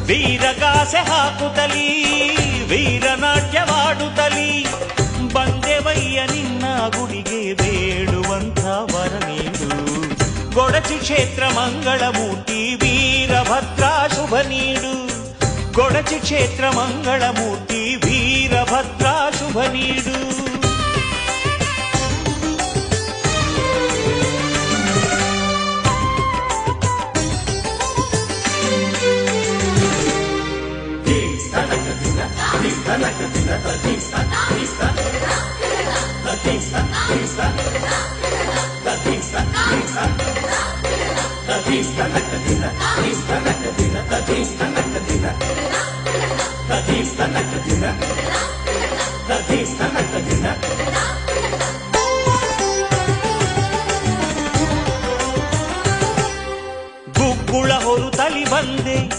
ವೀರಗಾಸೆ ಹಾಕುತ್ತಲೀ ವೀರನಾಟ್ಯವಾಡುತ್ತಲೀ ಬಂದೆವಯ್ಯ ನಿನ್ನ ಗುಡಿಗೆ ಬೇಡುವಂಥ ವರ ನೀಡು. ಗೊಡಚಿ ಕ್ಷೇತ್ರ ಮಂಗಳಮೂರ್ತಿ ವೀರಭದ್ರ ಶುಭ ನೀಡು. ಗೊಡಚಿ ಕ್ಷೇತ್ರ ಮಂಗಳಮೂರ್ತಿ ವೀರಭದ್ರ ಶುಭ ನೀಡು. ಗುಗ್ಗುಳ ಹೊರುತ್ತಲಿ ಬಂದೆ